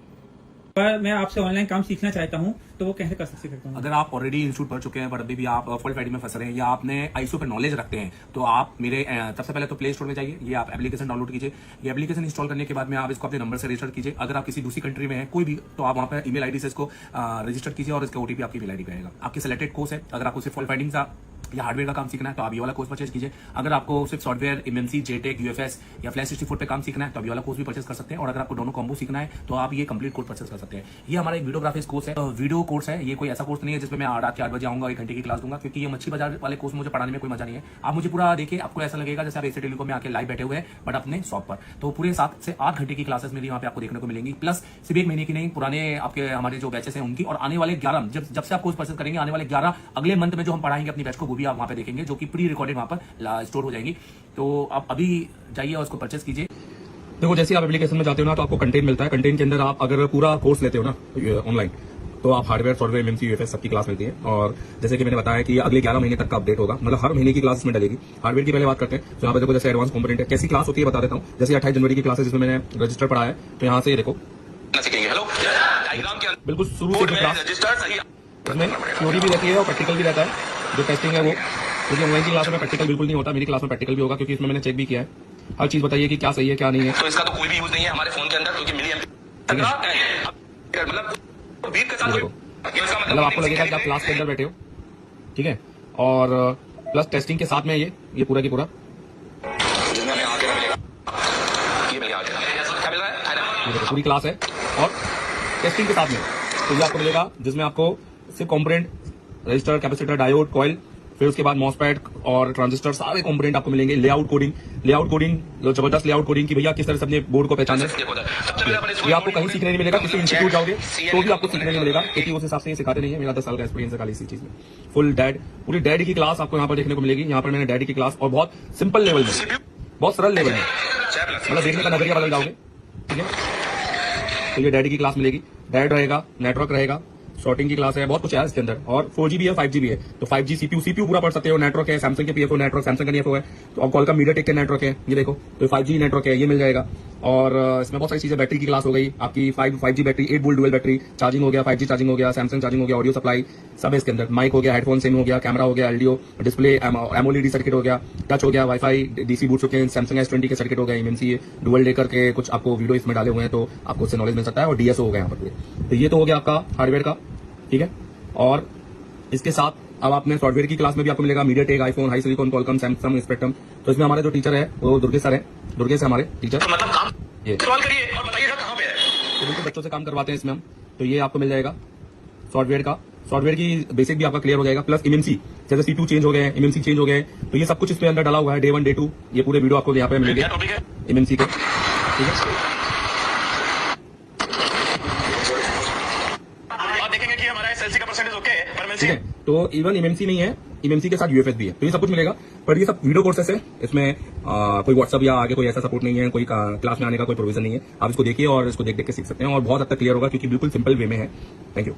पर मैं आपसे ऑनलाइन काम सीखना चाहता हूँ तो वो कैसे कर सकता हूँ? अगर आप ऑलरेडी इंस्टीट्यूट पढ़ चुके हैं पर अभी भी आप फॉल्ट फाइंडिंग में फंस रहे हैं या आपने आईसो पर नॉलेज रखते हैं तो आप मेरे सबसे पहले तो प्ले स्टोर में जाइए, ये आप एप्लीकेशन डाउनलोड कीजिए। ये एप्लीकेशन इंस्टॉल करने के बाद में आप इसको अपने नंबर से रजिस्टर कीजिए। अगर आप किसी दूसरी कंट्री में हैं कोई भी, तो आप वहाँ पर ईमेल आईडी से इसको रजिस्टर कीजिए और इसका ओटीपी आपकी ईमेल आईडी पे आएगा। आपके सिलेक्टेड कोर्स है, अगर आपको सिर्फ फॉल्ट फाइंडिंग का या हार्डवेयर का काम सीखना है तो आप ये वाला कोर्स परचेज कीजिए। अगर आपको सिर्फ सॉफ्टवेयर, एमएमसी, जेटेक, यूएफएस या फ्लैश 64 पे काम सीखना है तो आप ये वाला कोर्स भी परचेज कर सकते हैं। और अगर आपको दोनों कॉम्बो सीखना है तो आप ये कंप्लीट कोर्स परचेज कर सकते हैं। ये हमारा एक वीडियोग्राफिक्स कोर्स है, वीडियो कोर्स है। ये कोई ऐसा कोर्स नहीं है जिसमें मैं रात के 8 बजे आऊंगा 1 घंटे की क्लास दूंगा, क्योंकि ये मच्छी बाजार वाले कोर्स मुझे पढ़ाने में कोई मजा नहीं है। आप मुझे पूरा देखिए, आपको ऐसा लगेगा जैसे आप एसर टेलीकॉम में आके लाइव बैठे हुए हैं बट अपने शॉप पर। तो पूरे 7 से 8 घंटे की क्लासेस मेरी वहाँ पे आपको देखने को मिलेंगी, प्लस सिर्फ 1 महीने की नहीं, पुराने आपके हमारे जो बैचेस हैं उनकी, और आने वाले 11 जब से आप कोर्स परचेज करेंगे आने वाले 11 अगले मंथ में जो हम पढ़ाएंगे अपनी बैच को, वो भी आप वहाँ पे देखेंगे, जो कि प्री रिकॉर्डेड वहाँ पर स्टोर हो जाएंगी। तो आप अभी जाइए और उसको परचेज कीजिए। देखो, जैसे आप एप्लीकेशन में जाते हो ना तो आपको कंटेंट मिलता है। कंटेंट के अंदर आप अगर पूरा कोर्स लेते हो ना ऑनलाइन तो आप हार्डवेयर, सॉफ्टवेयर, एमएमसी, यूएफएस सबकी क्लास मिलती है। और जैसे कि मैंने बताया कि अगले 11 महीने तक का अपडेट होगा, मतलब हर महीने की क्लास इसमें डलेगी। हार्डवेयर की पहले बात करते हैं तो यहाँ पे देखो, जैसे एडवांस कंपोनेंट है, कैसी क्लास होती है बता देता हूँ। जैसे 28 जनवरी की क्लास है जिसमें मैंने रजिस्टर पढ़ा है, तो यहाँ से देखो बिल्कुल शुरू से क्लास इसमें थ्योरी भी रहती है और प्रैक्टिकल भी रहता है। जो टेस्टिंग है वो, क्योंकि ऑनलाइन की क्लास में प्रैक्टिकल बिल्कुल नहीं होता, मेरी क्लास में प्रैक्टिकल भी होगा, क्योंकि इसमें मैंने चेक भी किया है। हर चीज बताइए कि क्या सही है क्या नहीं है। तो इसका तो कोई भी यूज नहीं है हमारे फोन के अंदर, क्योंकि मतलब आपको लगेगा कि आप क्लास के अंदर बैठे हो, ठीक है। और प्लस टेस्टिंग के साथ में ये पूरा की पूरा पूरी क्लास है और टेस्टिंग के साथ में तो ये आपको मिलेगा, जिसमें आपको सिर्फ component, register, capacitor, diode, coil, फिर उसके बाद मॉसफेट और ट्रांजिस्टर, सारे कंपोनेंट आपको मिलेंगे। लेआउट कोडिंग जो जबरदस्त लेआउट कोडिंग की भैया किस तरह से अपने बोर्ड को पहचाने, ये आपको कहीं सीखने नहीं मिलेगा। किसी इंस्टीट्यूट जाओगे तो भी आपको सीखने नहीं मिलेगा, क्योंकि उस हिसाब से ये सिखाते नहीं है। मेरा 10 साल का एक्सपीरियंस है खाली इसी चीज में। फुल पूरी डैड की क्लास आपको यहाँ पर देखने को मिलेगी। यहाँ पर मैंने डैड की क्लास, और बहुत सिंपल लेवल में, बहुत सरल लेवल में, मतलब देखने का नजरिया बदल जाओगे, ठीक है। तो ये डैडी की क्लास मिलेगी, डैड रहेगा, नेटवर्क रहेगा, शॉर्टिंग की क्लास है, बहुत कुछ है इसके अंदर। और 4G भी है, 5G भी है। तो 5G सीपीयू पूरा पढ़ सकते हो। नेटवर्क है, सैमसंग के पीएफओ नेटवर्क, सैमसंग का डीएफओ है, तो अब कॉलकॉम मीडियाटेक के नेटवर्क है, ये देखो। तो 5G नेटवर्क है, ये मिल जाएगा। और इसमें बहुत सारी चीजें, बैटरी की क्लास हो गई आपकी, 5G battery, 8 volt dual battery, charging हो गया, 5G चार्जिंग हो गया, सैमसंग चार्जिंग हो गया, ऑडियो सप्लाई सब है इसके अंदर, माइक हो गया, हेडफोन सिम हो गया, कैमरा हो गया, एलडीओ डिस्प्ले, एमओएलईडी सर्किट हो गया, टच हो गया, वाईफाई, डीसी बूट चुके हैं, सैमसंग S20 के सर्किट हो गए, एमएमसी डुअल डेकर के कुछ आपको वीडियो इसमें डाले हुए हैं, तो आपको उससे नॉलेज मिल सकता है। और डीएसओ हो गया यहाँ पर। तो ये तो हो गया आपका हार्डवेयर का, ठीक है। और इसके साथ अब आपने सॉफ्टवेयर की क्लास में भी आपको मिलेगा MediaTek, iPhone, high silicon, Qualcomm, Samsung, spectrum. तो इसमें हमारे जो टीचर है वो दुर्गेश सर है, दुर्गेश है हमारे टीचर। तो मतलब काम ये सवाल करिए और बताइएगा कहाँ पे है। तो बिल्कुल बच्चों से काम करवाते हैं इसमें हम। तो ये आपको मिल जाएगा सॉफ्टवेयर की बेसिक भी आपका क्लियर हो जाएगा। प्लस एमएमसी, जैसे सीपीयू चेंज हो गए, एमएमसी चेंज हो गए, तो ये सब कुछ इसमें अंदर डाला हुआ है। डे 1 डे 2 ये पूरे वीडियो आपको यहाँ पे मिलेंगे टॉपिक है एमएमसी के, ठीक है। आप देखेंगे कि हमारा एसएलसी का परसेंटेज ओके है, पर ठीक है। तो इवन एमएमसी नहीं है, एमएमसी के साथ यूएफएस भी है, तो ये सब कुछ मिलेगा। पर ये सब वीडियो कोर्सेस है, इसमें कोई व्हाट्सअप या आगे कोई ऐसा सपोर्ट नहीं है, कोई क्लास में आने का कोई प्रोविजन नहीं है। आप इसको देखिए और इसको देख देख के सीख सकते हैं, और बहुत हद तक क्लियर होगा, क्योंकि बिल्कुल सिंपल वे में है। Thank you.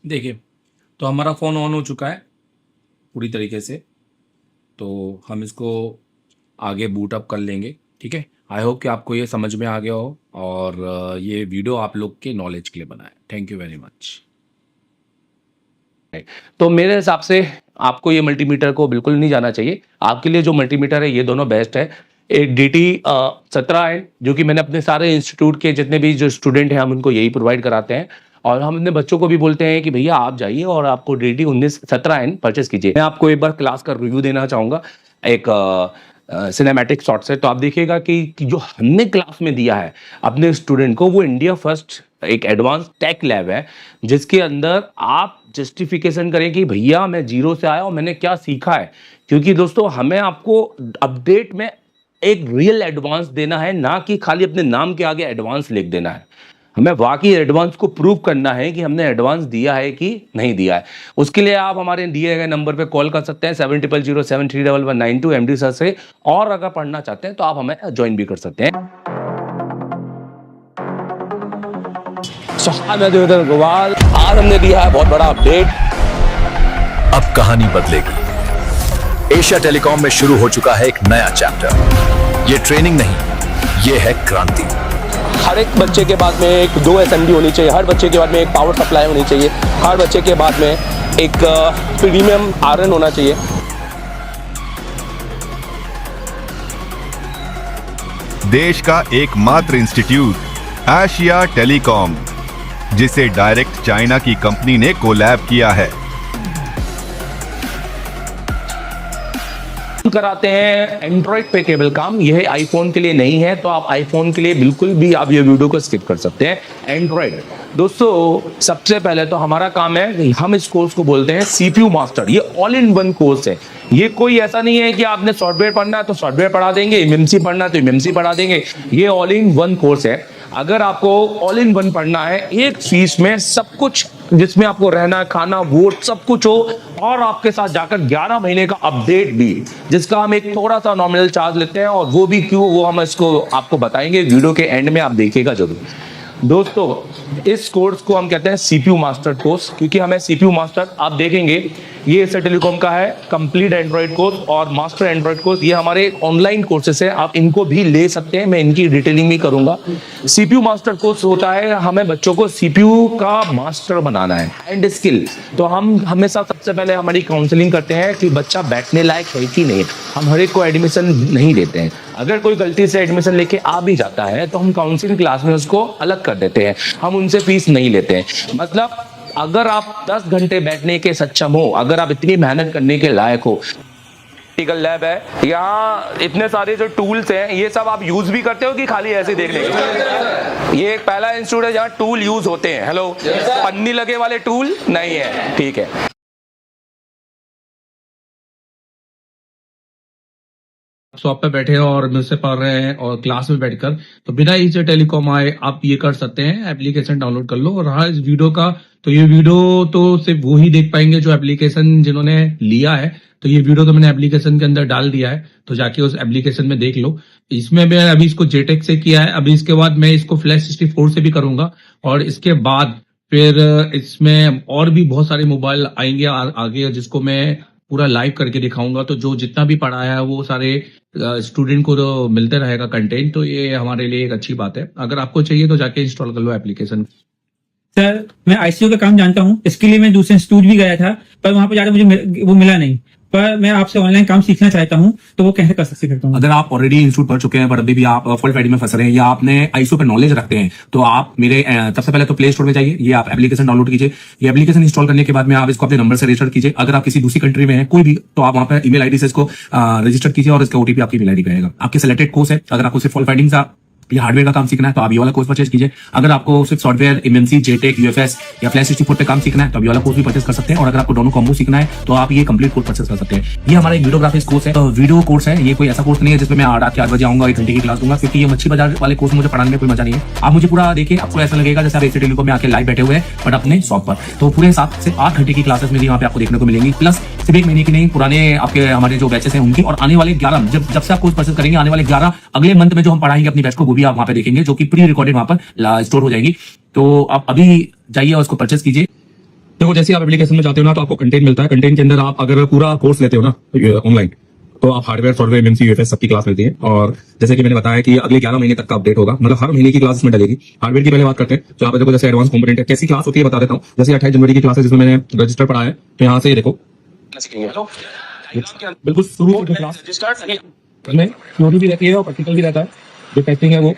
देखिए, तो हमारा फ़ोन ऑन हो चुका है पूरी तरीके से, तो हम इसको आगे बूट अप कर लेंगे, ठीक है। आई होप कि आपको ये समझ में आ गया हो और ये वीडियो आप लोग के नॉलेज के लिए बना है। Thank you very much. तो मेरे हिसाब से आपको ये मल्टीमीटर को बिल्कुल नहीं जाना चाहिए। आपके लिए जो मल्टीमीटर है ये दोनों बेस्ट है। एक DT 17 है जो कि मैंने अपने सारे इंस्टीट्यूट के जितने भी जो स्टूडेंट हैं हम उनको यही प्रोवाइड कराते हैं और हम अपने बच्चों को भी बोलते हैं कि भैया आप जाइए और आपको DT 17 परचेस कीजिए। मैं आपको एक बार क्लास का रिव्यू देना चाहूँगा एक सिनेमैटिक शॉट से। तो आप देखिएगा कि जो हमने क्लास में दिया है अपने स्टूडेंट को वो इंडिया फर्स्ट एक एडवांस टेक लैब है जिसके अंदर आप जस्टिफिकेशन करें कि भैया मैं जीरो से आया और मैंने क्या सीखा है। क्योंकि दोस्तों हमें आपको अपडेट में एक रियल एडवांस देना है, ना कि खाली अपने नाम के आगे एडवांस लिख देना है। हमें वाकई एडवांस को प्रूव करना है कि हमने एडवांस दिया है कि नहीं दिया है। उसके लिए आप हमारे दिए गए नंबर पे कॉल कर सकते हैं 7007319192 MD सर से, और अगर पढ़ना चाहते हैं तो आप हमें ज्वाइन भी कर सकते हैं। मैं देवेंद्र गोवाल, आज हमने दिया है बहुत बड़ा अपडेट। अब कहानी बदलेगी। एशिया टेलीकॉम में शुरू हो चुका है एक नया चैप्टर। ये ट्रेनिंग नहीं, ये है क्रांति। हर एक बच्चे के बाद में एक 2 SMD होनी चाहिए, हर बच्चे के बाद में एक पावर सप्लाई होनी चाहिए, हर बच्चे के बाद में एक प्रीमियम आयरन होना चाहिए। देश का एकमात्र इंस्टीट्यूट एशिया टेलीकॉम, जिसे डायरेक्ट चाइना की कंपनी ने कोलैब किया है। कराते हैं एंड्रॉइड पे केबल काम, यह आईफोन के लिए नहीं है, तो आप आईफोन के लिए बिल्कुल भी आप ये वीडियो को स्किप कर सकते हैं। एंड्रॉइड दोस्तों सबसे पहले तो हमारा काम है, हम इस कोर्स को बोलते हैं CPU मास्टर। ये ऑल इन वन कोर्स है। ये कोई ऐसा नहीं है कि आपने सॉफ्टवेयर पढ़ना है तो सॉफ्टवेयर पढ़ा देंगे, MMC पढ़ना है तो MMC पढ़ा देंगे। ये ऑल इन वन कोर्स है। अगर आपको ऑल इन वन पढ़ना है, एक फीस में सब कुछ, जिसमें आपको रहना खाना वोट सब कुछ हो, और आपके साथ जाकर 11 महीने का अपडेट भी, जिसका हम एक थोड़ा सा नॉमिनल चार्ज लेते हैं, और वो भी क्यों, वो हम इसको आपको बताएंगे वीडियो के एंड में, आप देखिएगा जरूर। दोस्तों इस कोर्स को हम कहते हैं CPU मास्टर कोर्स, क्योंकि हमें CPU मास्टर, आप देखेंगे ये एशिया टेलीकॉम का है कंप्लीट एंड्रॉइड कोर्स और मास्टर एंड्रॉइड कोर्स। ये हमारे ऑनलाइन कोर्सेस है, आप इनको भी ले सकते हैं, मैं इनकी डिटेलिंग भी करूंगा। CPU मास्टर कोर्स होता है, हमें बच्चों को CPU का मास्टर बनाना है एंड स्किल। तो हम हमेशा सबसे पहले हमारी काउंसलिंग करते हैं कि बच्चा बैठने लायक है कि नहीं। हम हर एक को एडमिशन नहीं देते हैं। अगर कोई गलती से एडमिशन लेके आ भी जाता है तो हम काउंसलिंग क्लास में उसको अलग कर देते हैं, हम उनसे फीस नहीं लेते हैं। मतलब अगर आप 10 घंटे बैठने के सक्षम हो, अगर आप इतनी मेहनत करने के लायक हो, प्रैक्टिकल लैब है, यहाँ इतने सारे जो टूल्स हैं ये सब आप यूज भी करते हो कि खाली ऐसे देखने के? ये एक पहला इंस्टीट्यूट है जहाँ टूल यूज होते हैं। हेलो, पन्नी लगे वाले टूल नहीं है, ठीक है। शॉप पे बैठे हैं और मुझसे पढ़ रहे हैं और क्लास में बैठकर, तो बिना एशिया टेलीकॉम आए आप ये कर सकते हैं, एप्लीकेशन डाउनलोड कर लो। और रहा इस वीडियो का, तो ये वीडियो तो सिर्फ वो ही देख पाएंगे जो एप्लीकेशन जिन्होंने लिया है। तो ये वीडियो तो मैंने एप्लीकेशन के अंदर डाल दिया है, तो जाके उस एप्लीकेशन में देख लो। इसमें मैं अभी इसको JTEC से किया है, अभी इसके बाद मैं इसको फ्लैश 64 से भी करूंगा, और इसके बाद फिर इसमें और भी बहुत सारे मोबाइल आएंगे आगे, जिसको मैं पूरा लाइव करके दिखाऊंगा। तो जो जितना भी पढ़ाया है वो सारे स्टूडेंट को तो मिलते रहेगा कंटेंट, तो ये हमारे लिए एक अच्छी बात है। अगर आपको चाहिए तो जाके इंस्टॉल कर लो एप्लीकेशन। सर मैं ICU का काम जानता हूँ, इसके लिए मैं दूसरे इंस्टीट्यूट भी गया था, पर वहां पर जाकर मुझे वो मिला नहीं। पर मैं आपसे ऑनलाइन काम सीखना चाहता हूँ, तो वो कैसे कर सकता हूँ? अगर आप ऑलरेडी इंस्टीट्यूट पढ़ चुके हैं पर अभी भी आप फुल फैडी में फंस रहे हैं, या आपने ICU पर नॉलेज रखते हैं, तो आप मेरे सबसे पहले तो प्ले स्टोर में जाइए, ये आप एप्लीकेशन डाउनलोड कीजिए। ये एप्लीकेशन इंस्टॉल करने के बाद में आप इसको अपने नंबर से रजिस्टर कीजिए। अगर आप किसी दूसरी कंट्री में हैं कोई भी, तो आप वहां पर ईमेल आईडी से इसको रजिस्टर कीजिए और इसका OTP आपकी ईमेल आईडी पे आएगा। आपके सिलेक्टेड कोर्स है, अगर आपको सिर्फ फुल फैडिंग का या हार्डवेयर का काम सीखना है तो आप ये वाला कोर्स परचेज कीजिए। अगर आपको सिर्फ सॉफ्टवेयर, MMC, JTEC, UFS या फ्लैश 64 पे काम सीखना है तो आप ये वाला कोर्स भी परचेज कर सकते हैं। और अगर आपको दोनों कॉम्बो सीखना है तो आप ये कंप्लीट कोर्स परचेज कर सकते हैं। ये हमारा एक वीडियोग्राफिक्स कोर्स है, तो वीडियो कोर्स है, ये कोई ऐसा कोर्स नहीं है जिसमें मैं रात के 8 बजे आऊंगा 1 घंटे की क्लास दूंगा, क्योंकि ये मच्छी बाजार वाले कोर्स मुझे पढ़ाने में कोई मजा नहीं है। आप मुझे पूरा देखिए, आपको ऐसा लगेगा जैसे आप एशिया टेलीकॉम में आके लाइव बैठे हुए हैं, बट अपने शॉप पर। तो पूरे 7 से 8 घंटे की क्लासेस मेरी यहाँ पे आपको देखने को मिलेंगी, प्लस सिर्फ 1 महीने की नहीं, पुराने आपके हमारे जो बैचेस हैं उनकी, और आने वाले 11 जब से आप कोर्स परचेज करेंगे, आने वाले 11 अगले मंथ में जो हम पढ़ाएंगे अपनी बैच को, वो भी आप वहाँ पे देखेंगे, जो कि प्री रिकॉर्डेड वहां पर स्टोर हो जाएगी। तो आप अभी जाइए और उसको परचेज कीजिए। देखो जैसे आप एप्लीकेशन में जाते हो ना तो आपको कंटेंट मिलता है। कंटेंट के अंदर आप अगर पूरा कोर्स लेते हो ना ऑनलाइन तो आप हार्डवेयर सॉफ्टवेयर एमएनसी यूएफएस सबकी क्लास मिलती है। और जैसे कि मैंने बताया कि अगले 11 महीने तक का अपडेट होगा, मतलब हर महीने की क्लास इसमें डलेगी। हार्डवेयर की पहले बात करते हैं। तो यहाँ पे देखो जैसे एडवांस कंपोनेंट है, कैसी क्लास होती है बता देता हूँ। जैसे 28 जनवरी की क्लास है जिसमें मैंने रजिस्टर पढ़ा है, तो यहाँ से ये देखो बिल्कुल शुरू की क्लास में थ्योरी भी रहती है और प्रैक्टिकल भी रहता है। जो टेस्टिंग है वो,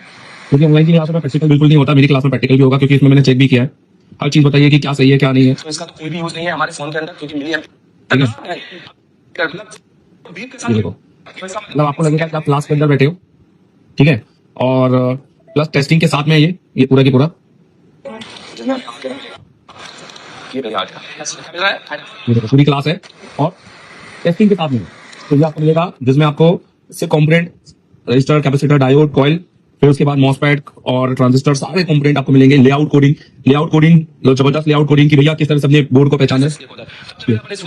क्योंकि ऑनलाइन की क्लास में प्रैक्टिकल बिल्कुल नहीं होता, मेरी क्लास में प्रैक्टिकल भी होगा क्योंकि इसमें मैंने चेक भी किया है। हर चीज बताइए कि क्या सही है क्या नहीं है। तो इसका तो कोई भी यूज नहीं है हमारे फोन के अंदर क्योंकि मिली ये देखो मतलब आपको लगेगा कि आप क्लास के अंदर बैठे हो, ठीक है। और प्लस टेस्टिंग के साथ में ये पूरा की पूरा ये देखो पूरी क्लास है और टेस्टिंग के साथ में तो ये आपको मिलेगा जिसमें आपको सिर्फ component register, capacitor, diode, coil, फिर उसके बाद मॉसफेट और ट्रांजिस्टर सारे कंपोनेंट आपको मिलेंगे। लेआउट कोडिंग जबरदस्त लेआउट कोडिंग की भैया किस तरह से अपने बोर्ड को पहचाना है,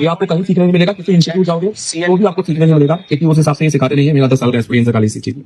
ये आपको कहीं सीखने नहीं मिलेगा। किसी इंस्टीट्यूट जाओगे तो भी आपको सीखने नहीं मिलेगा क्योंकि उस हिसाब से ये सिखाते नहीं है। मेरा 10 साल का एक्सपीरियंस है खाली इसी चीज में।